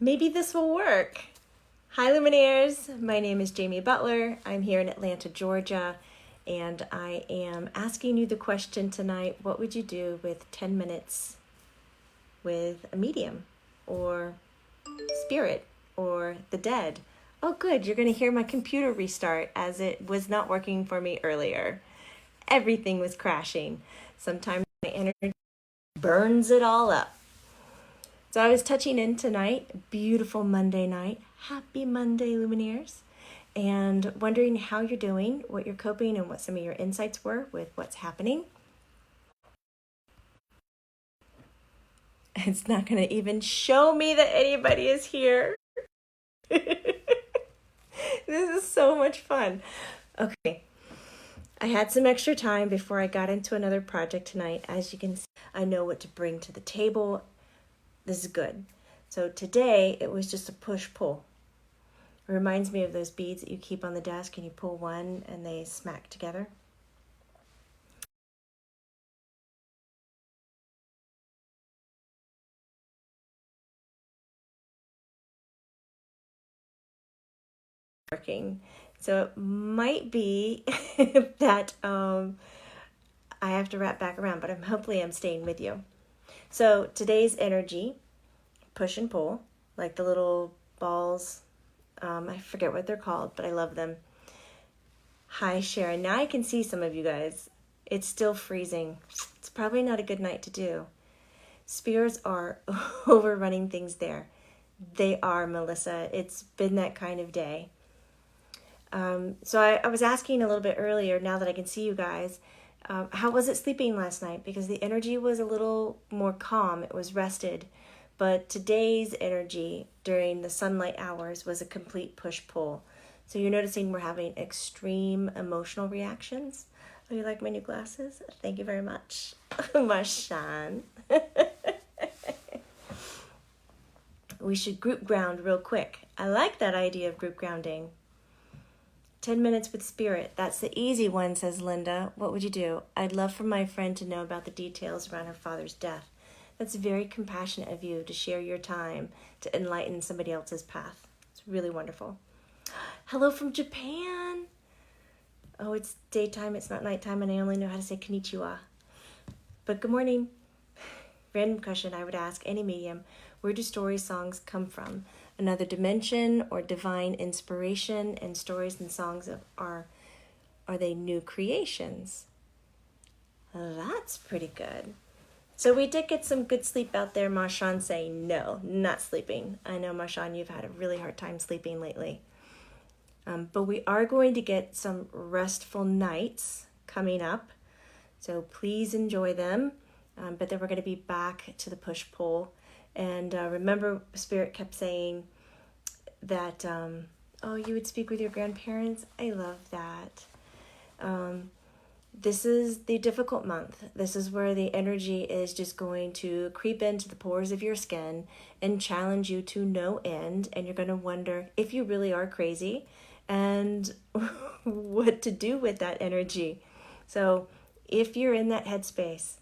Maybe this will work. Hi, Luminaires. My name is Jamie Butler. I'm here in Atlanta, Georgia, and I am asking you the question tonight, what would you do with 10 minutes with a medium or spirit or the dead? Oh, good. You're going to hear my computer restart as it was not working for me earlier. Everything was crashing. Sometimes my energy burns it all up. So I was touching in tonight, beautiful Monday night. Happy Monday, Lumineers. And wondering how you're doing, what you're coping, and what some of your insights were with what's happening. It's not going to even show me that anybody is here. This is so much fun. Okay. I had some extra time before I got into another project tonight. As you can see, I know what to bring to the table. This is good. So today it was just a push-pull. It reminds me of those beads that you keep on the desk and you pull one and they smack together. Working. So it might be that I have to wrap back around, but hopefully I'm staying with you. So today's energy, push and pull, like the little balls. I forget what they're called, but I love them. Hi, Sharon. Now I can see some of you guys. It's still freezing. It's probably not a good night to do. Spirits are overrunning things there. They are, Melissa. It's been that kind of day. So I was asking a little bit earlier, now that I can see you guys, how was it sleeping last night? Because the energy was a little more calm. It was rested. But today's energy during the sunlight hours was a complete push-pull. So you're noticing we're having extreme emotional reactions. Oh, you like my new glasses? Thank you very much. Marshawn. We should group ground real quick. I like that idea of group grounding. 10 minutes with spirit. That's the easy one, says Linda. What would you do? I'd love for my friend to know about the details around her father's death. That's very compassionate of you to share your time to enlighten somebody else's path. It's really wonderful. Hello from Japan. Oh, it's daytime, it's not nighttime, and I only know how to say konnichiwa. But good morning. Random question I would ask any medium. Where do story songs come from? Another dimension or divine inspiration? And stories and songs are they new creations? That's pretty good. So we did get some good sleep out there. Marshawn saying no, not sleeping. I know, Marshawn, you've had a really hard time sleeping lately. But we are going to get some restful nights coming up. So please enjoy them. But then we're going to be back to the push-pull. And remember, Spirit kept saying that, you would speak with your grandparents. I love that. This is the difficult month. This is where the energy is just going to creep into the pores of your skin and challenge you to no end. And you're going to wonder if you really are crazy and what to do with that energy. So if you're in that headspace,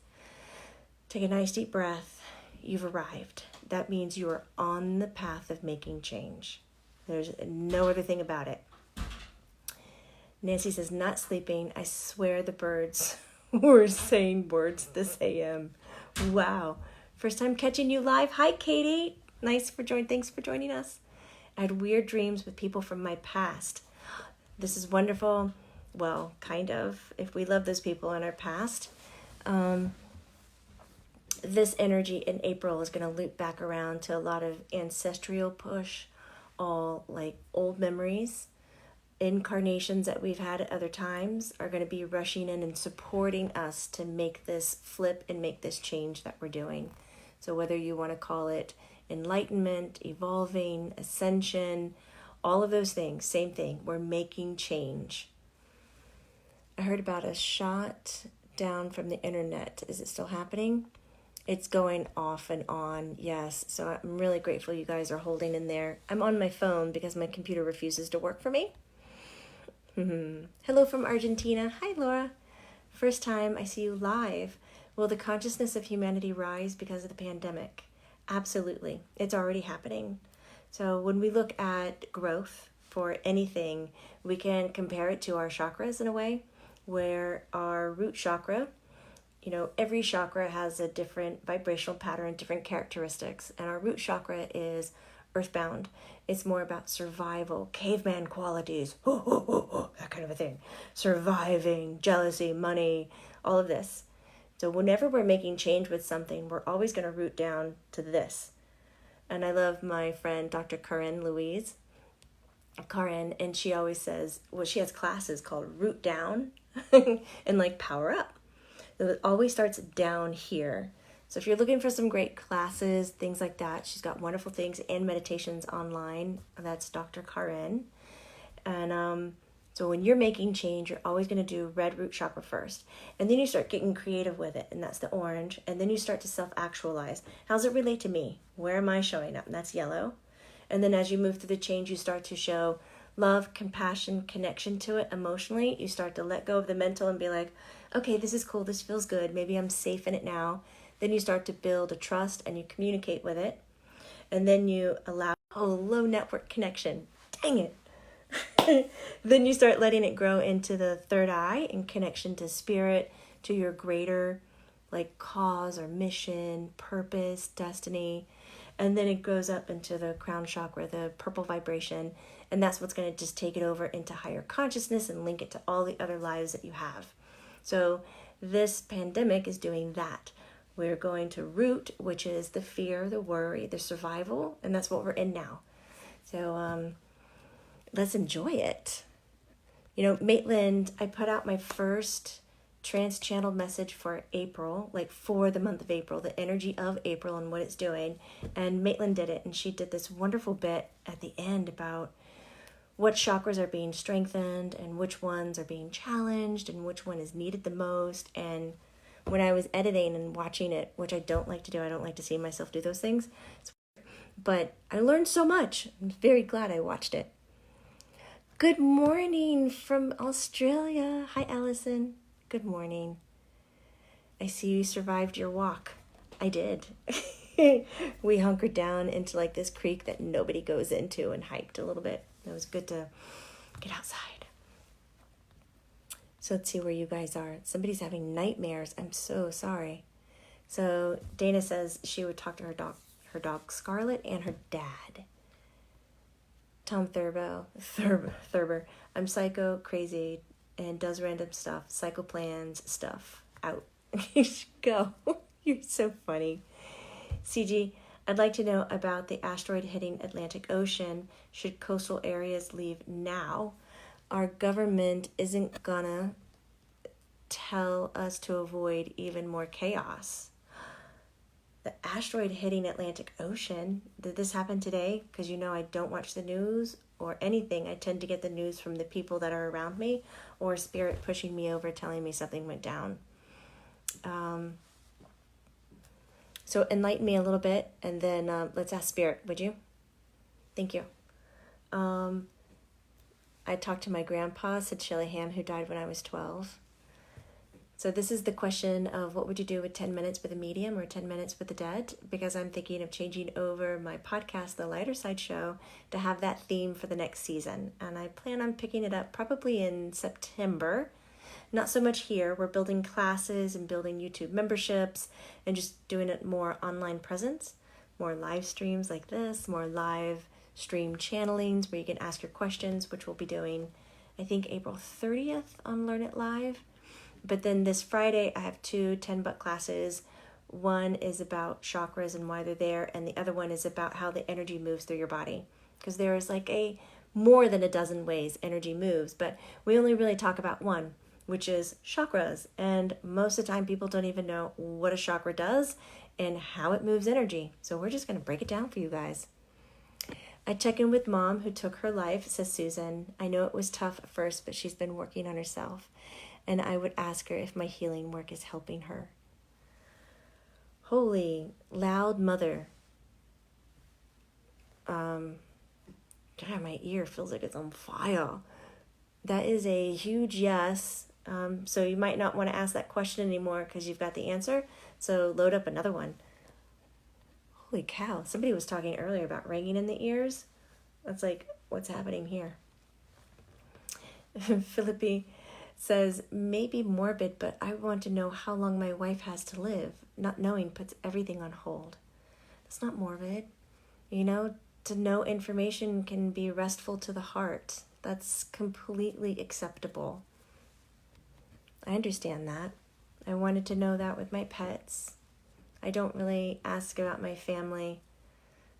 take a nice deep breath. You've arrived. That means you are on the path of making change. There's no other thing about it. Nancy says, not sleeping. I swear the birds were saying words this AM. Wow. First time catching you live. Hi, Katie. Thanks for joining us. I had weird dreams with people from my past. This is wonderful. Well, kind of. If we love those people in our past. This energy in April is going to loop back around to a lot of ancestral push, all like old memories. Incarnations that we've had at other times are going to be rushing in and supporting us to make this flip and make this change that we're doing. So whether you want to call it enlightenment, evolving, ascension, all of those things, same thing. We're making change. I heard about a shot down from the internet. Is it still happening? It's going off and on, yes. So I'm really grateful you guys are holding in there. I'm on my phone because my computer refuses to work for me. Hello from Argentina. Hi, Laura. First time I see you live. Will the consciousness of humanity rise because of the pandemic? Absolutely. It's already happening. So when we look at growth for anything, we can compare it to our chakras in a way, where our root chakra, every chakra has a different vibrational pattern, different characteristics, and our root chakra is earthbound. It's more about survival, caveman qualities, that kind of a thing. Surviving, jealousy, money, all of this. So whenever we're making change with something, we're always going to root down to this. And I love my friend, Dr. Karen, and she always says, she has classes called Root Down and like Power Up. So it always starts down here. So if you're looking for some great classes, things like that, she's got wonderful things and meditations online. That's Dr. Karen. And so when you're making change, you're always going to do red root chakra first. And then you start getting creative with it, and that's the orange. And then you start to self-actualize. How does it relate to me? Where am I showing up? And that's yellow. And then as you move through the change, you start to show love, compassion, connection to it emotionally. You start to let go of the mental and be like, okay, this is cool. This feels good. Maybe I'm safe in it now. Then you start to build a trust and you communicate with it. And then you allow a low network connection. Dang it. Then you start letting it grow into the third eye in connection to spirit, to your greater like cause or mission, purpose, destiny. And then it goes up into the crown chakra, the purple vibration. And that's what's going to just take it over into higher consciousness and link it to all the other lives that you have. So this pandemic is doing that. We're going to root, which is the fear, the worry, the survival. And that's what we're in now. So let's enjoy it. Maitland, I put out my first trans-channeled message for April, like for the month of April, the energy of April and what it's doing. And Maitland did it, and she did this wonderful bit at the end about what chakras are being strengthened and which ones are being challenged and which one is needed the most. And when I was editing and watching it, which I don't like to do, I don't like to see myself do those things, but I learned so much. I'm very glad I watched it. Good morning from Australia. Hi, Allison. Good morning. I see you survived your walk. I did. We hunkered down into like this creek that nobody goes into and hiked a little bit. It was good to get outside. So let's see where you guys are. Somebody's having nightmares. I'm so sorry. So Dana says she would talk to her dog Scarlet and her dad. Tom Thurber. I'm psycho, crazy, and does random stuff. Psycho plans stuff. Out. You should go. You're so funny. CG, I'd like to know about the asteroid hitting Atlantic Ocean. Should coastal areas leave now? Our government isn't gonna tell us to avoid even more chaos. The asteroid hitting Atlantic Ocean. Did this happen today? Because I don't watch the news or anything. I tend to get the news from the people that are around me or spirit pushing me over, telling me something went down. So enlighten me a little bit, and then let's ask spirit, would you? Thank you. I talked to my grandpa, said Shelley Ham, who died when I was 12. So this is the question of what would you do with 10 minutes with a medium or 10 minutes with the dead? Because I'm thinking of changing over my podcast, The Lighter Side Show, to have that theme for the next season. And I plan on picking it up probably in September. Not so much here. We're building classes and building YouTube memberships and just doing it more online presence, more live streams like this, more live stream channelings where you can ask your questions, which we'll be doing, I think, April 30th on Learn It Live. But then this Friday, I have 2 10-buck classes. One is about chakras and why they're there, and the other one is about how the energy moves through your body. Because there is like more than a dozen ways energy moves, but we only really talk about one, which is chakras. And most of the time, people don't even know what a chakra does and how it moves energy. So we're just going to break it down for you guys. I check in with Mom, who took her life, says Susan. I know it was tough at first, but she's been working on herself. And I would ask her if my healing work is helping her. Holy, loud mother. God, my ear feels like it's on fire. That is a huge yes. So you might not want to ask that question anymore because you've got the answer. So load up another one. Holy cow. Somebody was talking earlier about ringing in the ears. That's like, what's happening here? Philippi says, maybe morbid, but I want to know how long my wife has to live. Not knowing puts everything on hold. That's not morbid. You know, to know information can be restful to the heart. That's completely acceptable. I understand that. I wanted to know that with my pets. I don't really ask about my family.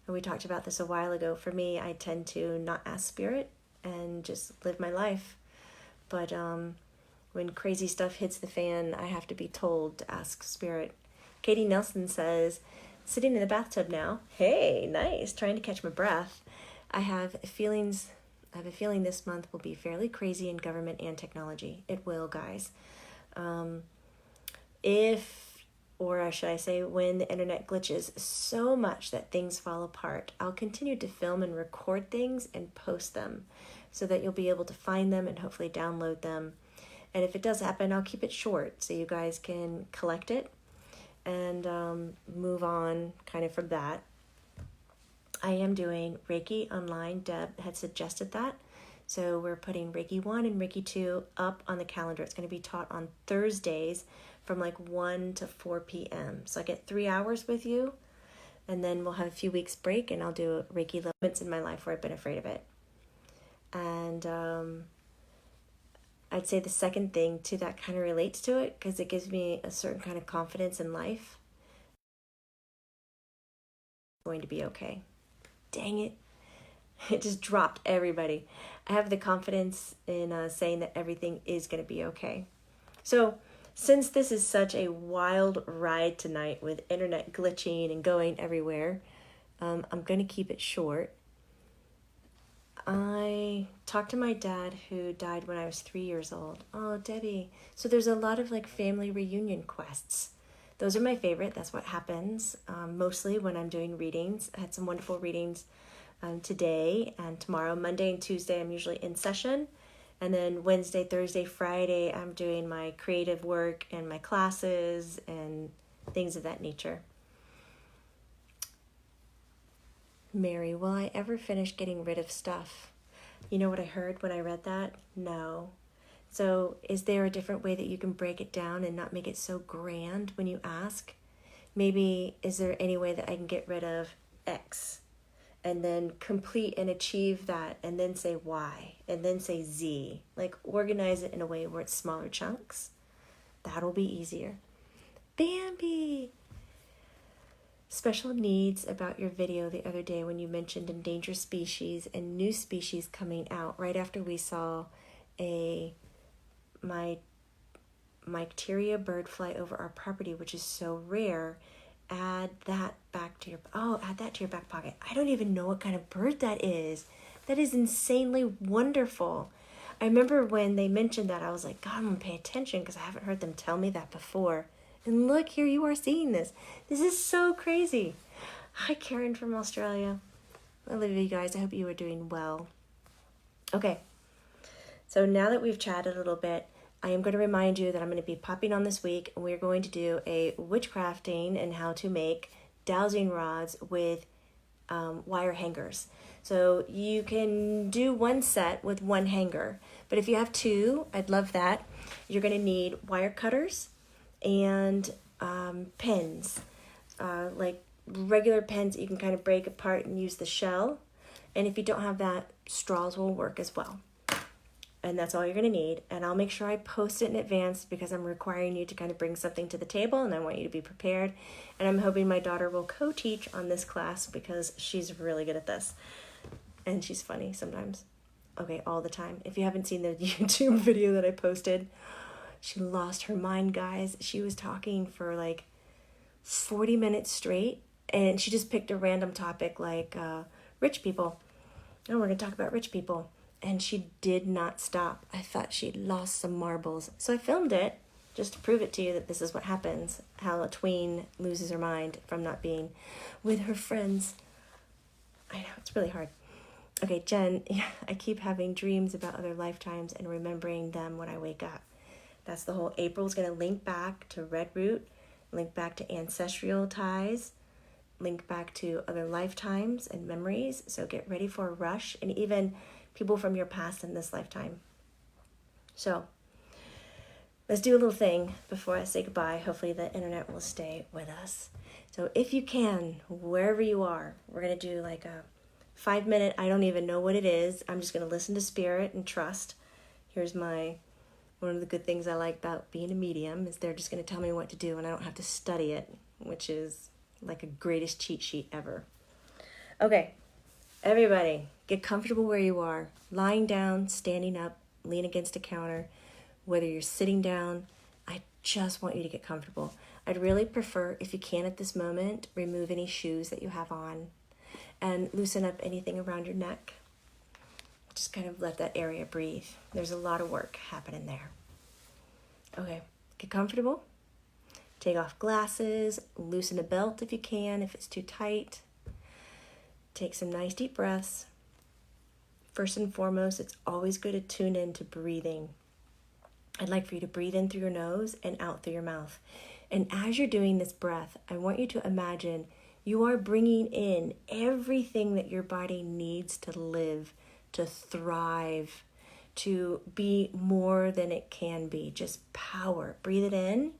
And we talked about this a while ago. For me, I tend to not ask spirit and just live my life. But when crazy stuff hits the fan, I have to be told to ask spirit. Katie Nelson says, sitting in the bathtub now. Hey, nice. Trying to catch my breath. I have a feeling this month will be fairly crazy in government and technology. It will, guys. When the internet glitches so much that things fall apart, I'll continue to film and record things and post them so that you'll be able to find them and hopefully download them. And if it does happen, I'll keep it short so you guys can collect it and move on kind of from that. I am doing Reiki online. Deb had suggested that. So we're putting Reiki 1 and Reiki 2 up on the calendar. It's going to be taught on Thursdays from like 1 to 4 p.m. So I get 3 hours with you, and then we'll have a few weeks break, and I'll do Reiki moments in my life where I've been afraid of it. And I'd say the second thing too that kind of relates to it because it gives me a certain kind of confidence in life. It's going to be okay. Dang it. It just dropped everybody. I have the confidence in saying that everything is going to be okay. So since this is such a wild ride tonight with internet glitching and going everywhere, I'm going to keep it short. I talked to my dad who died when I was 3 years old. Oh, Debbie. So there's a lot of like family reunion quests. Those are my favorite. That's what happens mostly when I'm doing readings. I had some wonderful readings today and tomorrow. Monday and Tuesday I'm usually in session. And then Wednesday, Thursday, Friday I'm doing my creative work and my classes and things of that nature. Mary, will I ever finish getting rid of stuff? You know what I heard when I read that? No. So is there a different way that you can break it down and not make it so grand when you ask? Maybe is there any way that I can get rid of X and then complete and achieve that and then say Y and then say Z? Like organize it in a way where it's smaller chunks. That'll be easier. Bambi! Special needs about your video the other day when you mentioned endangered species and new species coming out right after we saw my Mycteria bird fly over our property, which is so rare. Add that to your back pocket. I don't even know what kind of bird that is. That is insanely wonderful. I remember when they mentioned that, I was like, God, I'm going to pay attention because I haven't heard them tell me that before. And look, here you are seeing this. This is so crazy. Hi, Karen from Australia. I love you guys. I hope you are doing well. Okay. So now that we've chatted a little bit, I am going to remind you that I'm going to be popping on this week, and we're going to do a witchcrafting and how to make dowsing rods with wire hangers. So you can do one set with one hanger, but if you have two, I'd love that. You're going to need wire cutters and pens, like regular pens that you can kind of break apart and use the shell. And if you don't have that, straws will work as well. And that's all you're going to need. And I'll make sure I post it in advance because I'm requiring you to kind of bring something to the table and I want you to be prepared. And I'm hoping my daughter will co-teach on this class because she's really good at this. And she's funny sometimes. Okay, all the time. If you haven't seen the YouTube video that I posted, she lost her mind, guys. She was talking for like 40 minutes straight. And she just picked a random topic like rich people. Oh, we're going to talk about rich people. And she did not stop. I thought she'd lost some marbles. So I filmed it just to prove it to you that this is what happens. How a tween loses her mind from not being with her friends. I know, it's really hard. Okay, Jen, I keep having dreams about other lifetimes and remembering them when I wake up. That's the whole. April's going to link back to Red Root, link back to ancestral ties. link back to other lifetimes and memories. So get ready for a rush, and even people from your past in this lifetime. So let's do a little thing before I say goodbye. Hopefully the internet will stay with us. So if you can, wherever you are, we're going to do like a 5-minute, I don't even know what it is. I'm just going to listen to spirit and trust. Here's one of the good things I like about being a medium is they're just going to tell me what to do and I don't have to study it, which is like a greatest cheat sheet ever. Okay, everybody, get comfortable where you are. Lying down, standing up, lean against a counter. Whether you're sitting down, I just want you to get comfortable. I'd really prefer, if you can at this moment, remove any shoes that you have on and loosen up anything around your neck. Just kind of let that area breathe. There's a lot of work happening there. Okay, get comfortable. Take off glasses, loosen a belt if you can, if it's too tight. Take some nice deep breaths. First and foremost, it's always good to tune in to breathing. I'd like for you to breathe in through your nose and out through your mouth. And as you're doing this breath, I want you to imagine you are bringing in everything that your body needs to live, to thrive, to be more than it can be. Just power. Breathe it in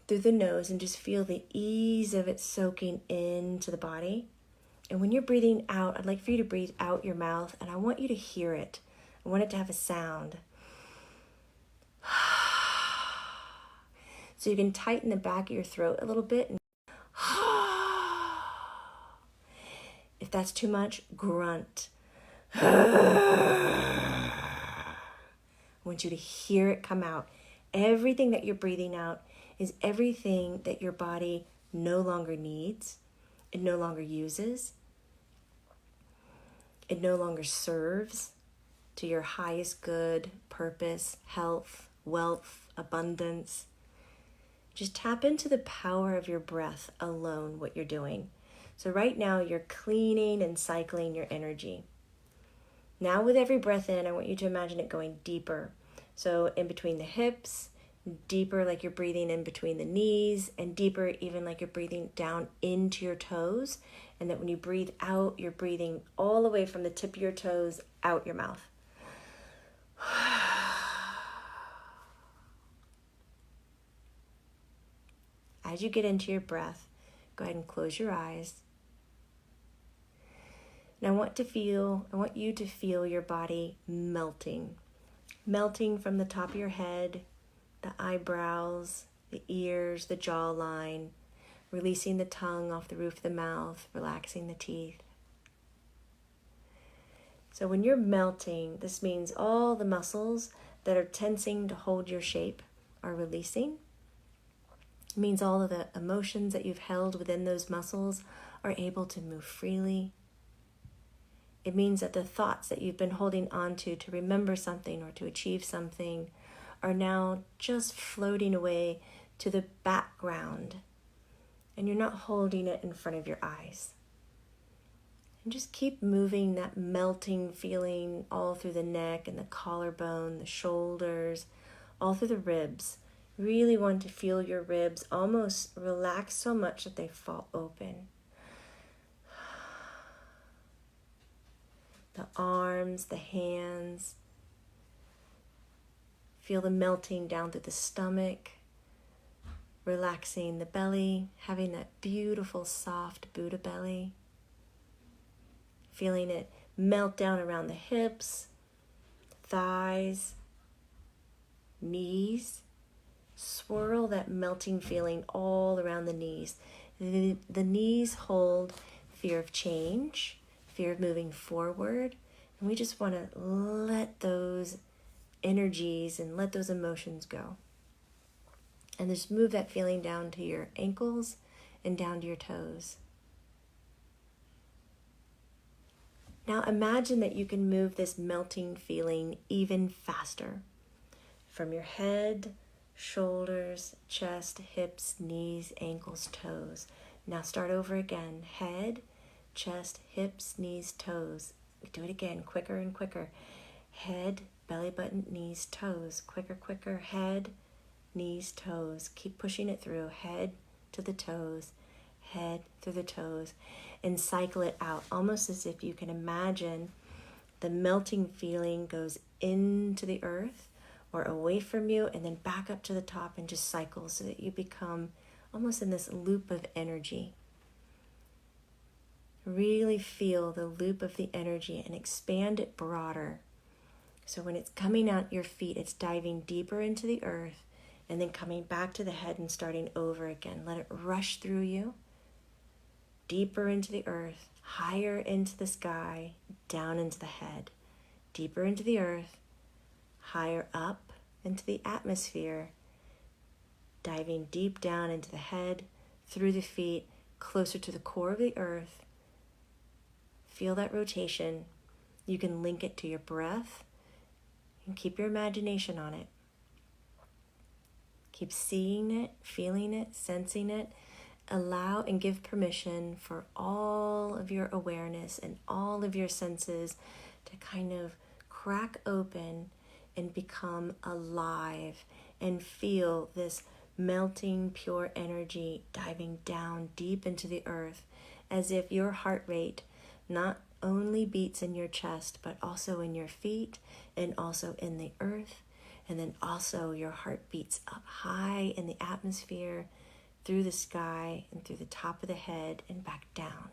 through the nose and just feel the ease of it soaking into the body. And when you're breathing out, I'd like for you to breathe out your mouth, and I want you to hear it. I want it to have a sound. So you can tighten the back of your throat a little bit. And if that's too much, grunt. I want you to hear it come out. Everything that you're breathing out is everything that your body no longer needs. It no longer uses. It no longer serves to your highest good, purpose, health, wealth, abundance. Just tap into the power of your breath alone, what you're doing. So right now you're cleaning and cycling your energy. Now with every breath in, I want you to imagine it going deeper. So in between the hips, deeper like you're breathing in between the knees, and deeper even like you're breathing down into your toes. And that when you breathe out, you're breathing all the way from the tip of your toes out your mouth. As you get into your breath, go ahead and close your eyes. And I want you to feel your body melting. Melting from the top of your head, the eyebrows, the ears, the jawline, releasing the tongue off the roof of the mouth, relaxing the teeth. So when you're melting, this means all the muscles that are tensing to hold your shape are releasing. It means all of the emotions that you've held within those muscles are able to move freely. It means that the thoughts that you've been holding on to remember something or to achieve something are now just floating away to the background, and you're not holding it in front of your eyes. And just keep moving that melting feeling all through the neck and the collarbone, the shoulders, all through the ribs. Really want to feel your ribs almost relax so much that they fall open. The arms, the hands. Feel the melting down through the stomach. Relaxing the belly, having that beautiful soft Buddha belly. Feeling it melt down around the hips, thighs, knees. Swirl that melting feeling all around the knees. The knees hold fear of change, fear of moving forward. And we just want to let those energies and let those emotions go. And just move that feeling down to your ankles and down to your toes. Now imagine that you can move this melting feeling even faster. From your head, shoulders, chest, hips, knees, ankles, toes. Now start over again. Head, chest, hips, knees, toes. Do it again, quicker and quicker. Head, belly button, knees, toes. Quicker, quicker. Head, knees, toes. Keep pushing it through. Head to the toes. head through the toes, and cycle it out, almost as if you can imagine the melting feeling goes into the earth or away from you and then back up to the top and just cycles so that you become almost in this loop of energy. Really feel the loop of the energy and expand it broader. So when it's coming out your feet, it's diving deeper into the earth and then coming back to the head and starting over again. Let it rush through you, deeper into the earth, higher into the sky, down into the head, deeper into the earth, higher up into the atmosphere, diving deep down into the head, through the feet, closer to the core of the earth. Feel that rotation. You can link it to your breath and keep your imagination on it. Keep seeing it, feeling it, sensing it. Allow and give permission for all of your awareness and all of your senses to kind of crack open and become alive and feel this melting pure energy diving down deep into the earth, as if your heart rate not only beats in your chest but also in your feet and also in the earth, and then also your heart beats up high in the atmosphere, through the sky and through the top of the head and back down.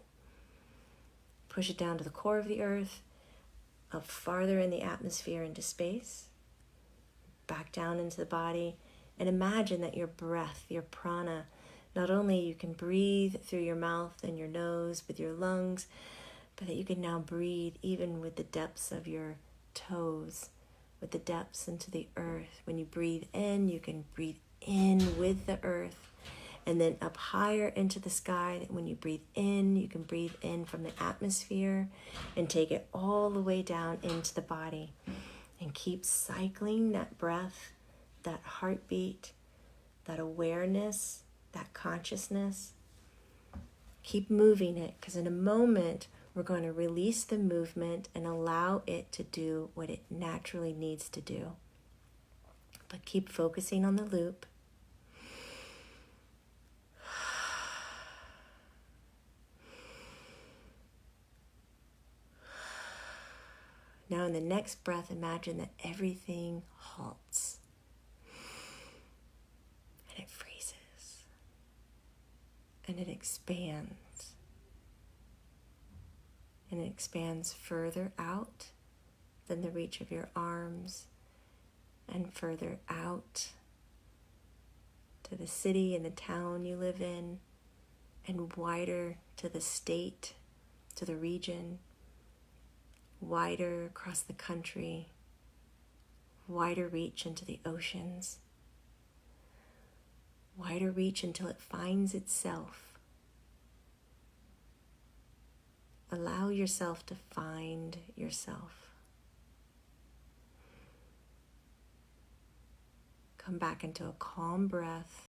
Push it down to the core of the earth, up farther in the atmosphere into space, back down into the body, and imagine that your breath, your prana, not only you can breathe through your mouth and your nose with your lungs, but that you can now breathe even with the depths of your toes, with the depths into the earth. When you breathe in, you can breathe in with the earth, and then up higher into the sky. When you breathe in, you can breathe in from the atmosphere and take it all the way down into the body. And keep cycling that breath, that heartbeat, that awareness, that consciousness. Keep moving it, because in a moment, we're going to release the movement and allow it to do what it naturally needs to do. But keep focusing on the loop. Now in the next breath, imagine that everything halts and it freezes and it expands. And it expands further out than the reach of your arms, and further out to the city and the town you live in, and wider to the state, to the region, wider across the country, wider reach into the oceans, wider reach until it finds itself. Allow yourself to find yourself. Come back into a calm breath.